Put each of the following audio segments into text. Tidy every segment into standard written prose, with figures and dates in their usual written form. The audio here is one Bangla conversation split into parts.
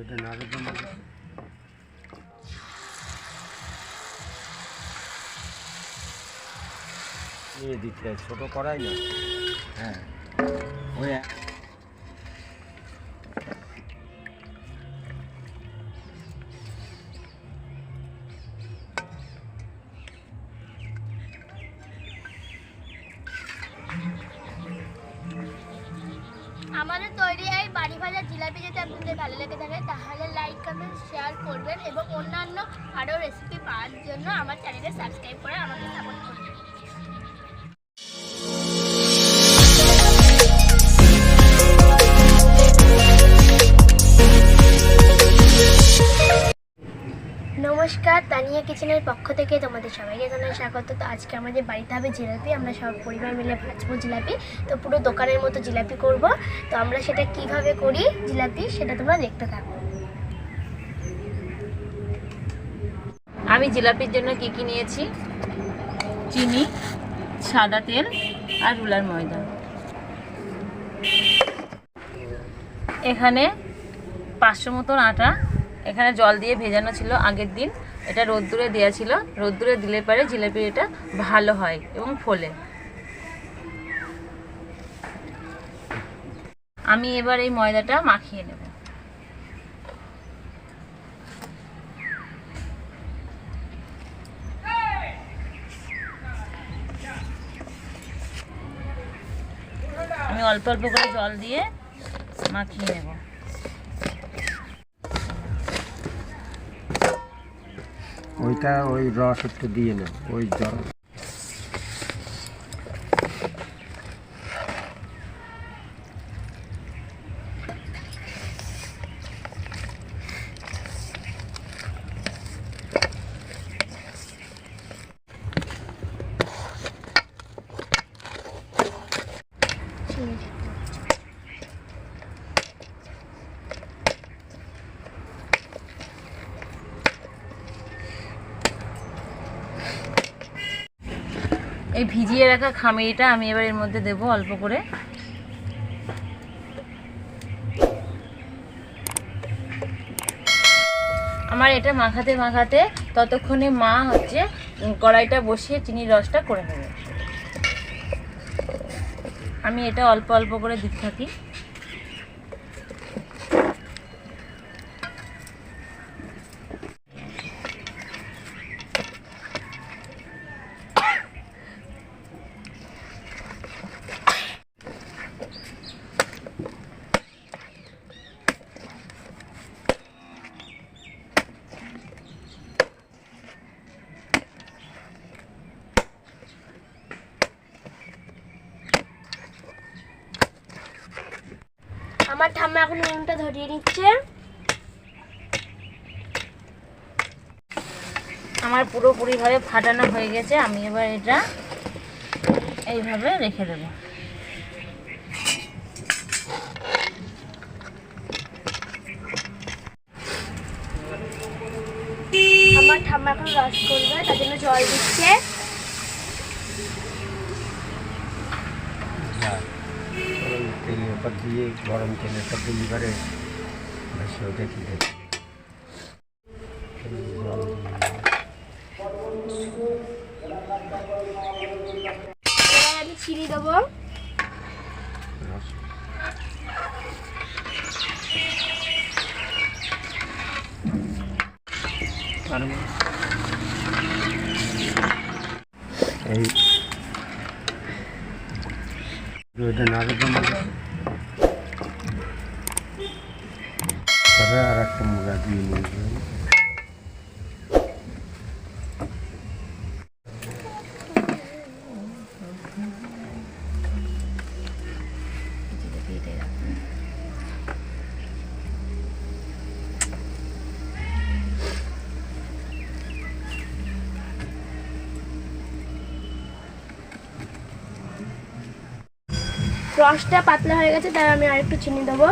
এটা নাড়ার জন্য নিয়ে দিতে ছোট করাই না। হ্যাঁ ওই আমাদের তৈরি এই বাড়ি ভাজা জিলাপি যদি আপনাদের ভালো লেগে থাকে তাহলে লাইক কমেন্ট শেয়ার করবেন এবং অন্যান্য আরও রেসিপি পাওয়ার জন্য আমার চ্যানেলে সাবস্ক্রাইব করে আমাকে সাপোর্ট করবেন। নমস্কার, তানিয়া কিচেনের পক্ষ থেকে তোমাদের সবাইকে জানাই স্বাগত। তো আজকে আমাদের বাড়িতে হবে জিলাপি। আমরা সব পরিবার মিলে ভাজবো জিলাপি। তো পুরো দোকানের মতো জিলাপি করব। তো আমরা সেটা কিভাবে করি জিলাপি সেটা তোমরা দেখতে থাকো। আমি জিলাপির জন্য কি কি নিয়েছি: চিনি, সাদা তেল আর রুলার ময়দা। এখানে 500 মতন আটা, এখানে জল দিয়ে ভেজানো ছিল আগের দিন। এটা রোদ্দুরে দেওয়া ছিল, রোদ্দুরে দিলে পরে জিলাপি এটা ভালো হয় এবং ফোলে। আমি এবার এই ময়দাটা মাখিয়ে নেব। আমি অল্প অল্প করে জল দিয়ে মাখিয়ে নেব। ওইটা ওই রস একটু দিয়ে না, ওই জল এই ভিজিয়ে রাখা খামিরটা আমি এবার এর মধ্যে দেব অল্প করে। আমার এটা মাখাতে মাখাতে ততক্ষণে মা হচ্ছে কড়াইটা বসিয়ে চিনির রসটা করে নেবে। আমি এটা অল্প অল্প করে দিতে থাকি। আমার ঠাম্মা এখন উনুনটা ধরিয়ে নিচ্ছে। আমার পুরোপুরিভাবে ফাটানো হয়ে গেছে। আমি এবার এটা এইভাবে রেখে দেব। আমার ঠাম্মা এখন রস করবে, তার জন্য জল দিচ্ছে। তেলের উপর দিয়ে গরম তেলের উপর দিয়ে এবারে বেশি ওটা কি আমি চিনি দেবো। এই এটা নাড়ার জন্য আর একটা মুগা দিয়ে নিয়ে রসটা পাতলা হয়ে গেছে, তাই আমি আরেকটু চিনি দেবো।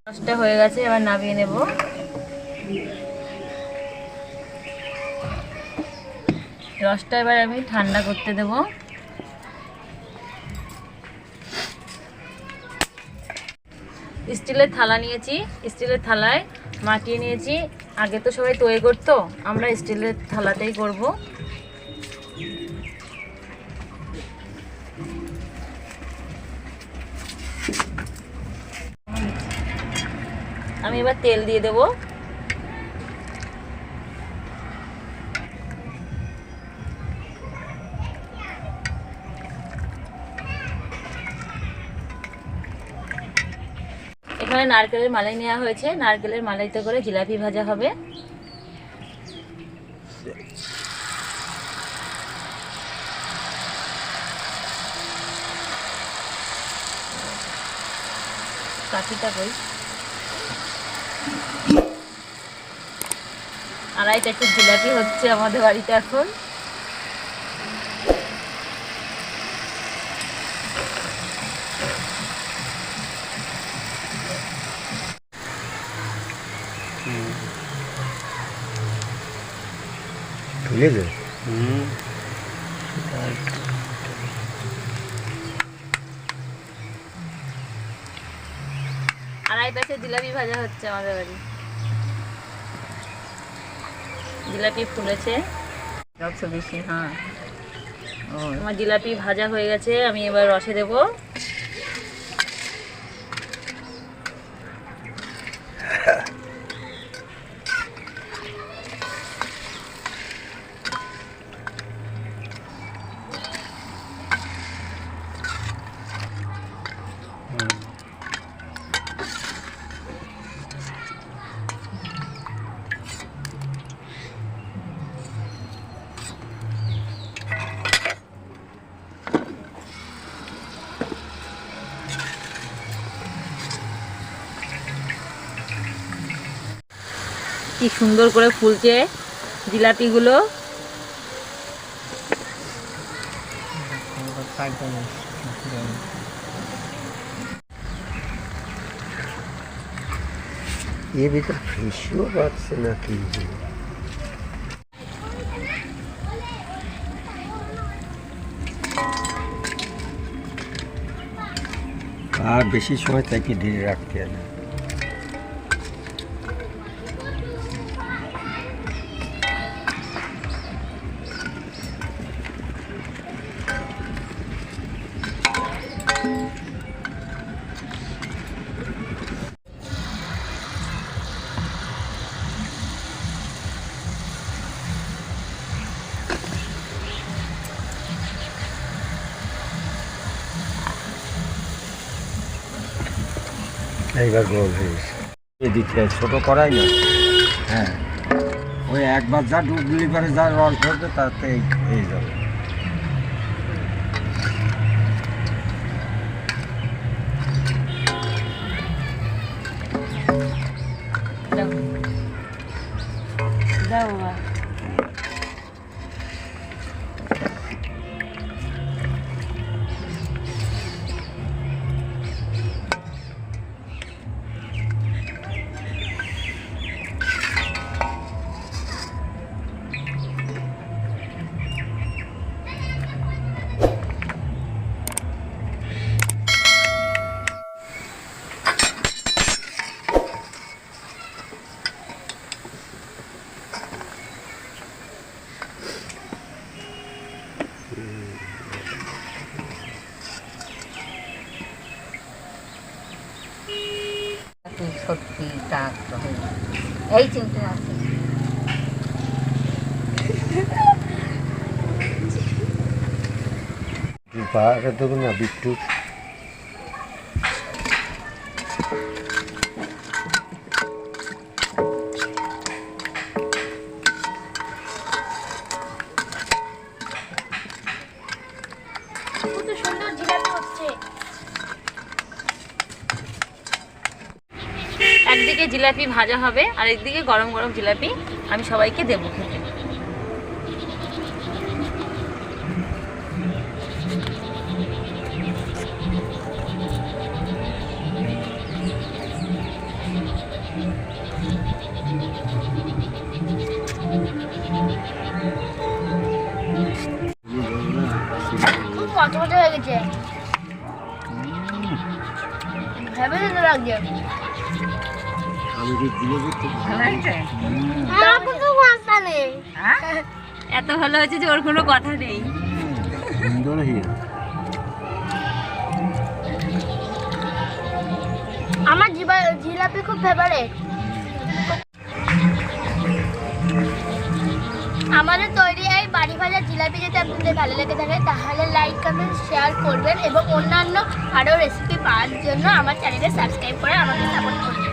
রসটা হয়ে গেছে, এবার নামিয়ে নেব। রসটা এবার আমি ঠান্ডা করতে দেব। স্টিলের থালা নিয়েছি, স্টিলের থালায় মাখিয়ে নিয়েছি। আগে তো সবাই তৈরি করতো, আমরা স্টিলের থালাতেই করব। আমি এবার তেল দিয়ে দেব। এখানে নারকেলের মালাই নেওয়া হয়েছে, নারকেলের মালাইতে করে জিলাপি ভাজা হবে। কাঠিটা কই, আড়াই প্যাকেট জিলাপি হচ্ছে আমাদের বাড়িতে এখন। তুলে দে। আড়াই প্যাকেট জিলাপি ভাজা হচ্ছে আমাদের বাড়ি। জিলাপি ফুলেছে বেশি। হ্যাঁ, আমার জিলাপি ভাজা হয়ে গেছে, আমি এবার রসে দেব। কি সুন্দর করে ফুলছে জিলাপিগুলো। এর ভিতর ফিশও পাচ্ছে না কি, আর বেশি সময় তাকে ঢেলে রাখতে হবে। এইবার গোল হয়ে গেছে। দিতে হয় ছোটো করাই না। হ্যাঁ, ওই একবার যা ডুবলি পারে যা রস ধরবে তাতে হয়ে যাবে। দাও বাবা। সত্যি টাক এই চিন্তা আছে। পাহাড়ে দেবো না বিট্টু। কত সুন্দর জিলাপি হচ্ছে। একদিকে জিলাপি ভাজা হবে আর একদিকে গরম গরম জিলাপি আমি সবাইকে দেবো খেতে। কত মজা হয়ে গেছে, ভেবে নিতে লাগছে। আমি কি জিলেবি খুব ভালো লাগছে? আমার কোনো কথা নেই। হ্যাঁ? এত ভালো হয়েছে যে ওর কোনো কথা নেই। সুন্দর হয়ে আমার জিলাপি খুব ফেভারিট। আমাদের তৈরি এই বাড়ি ভাজা জিলাপি যদি আপনাদের ভালো লেগে থাকে তাহলে লাইক কমেন্ট শেয়ার করবেন এবং অন্যান্য আরও রেসিপি পাওয়ার জন্য আমার চ্যানেলকে সাবস্ক্রাইব করে আমাকে সাপোর্ট করবেন।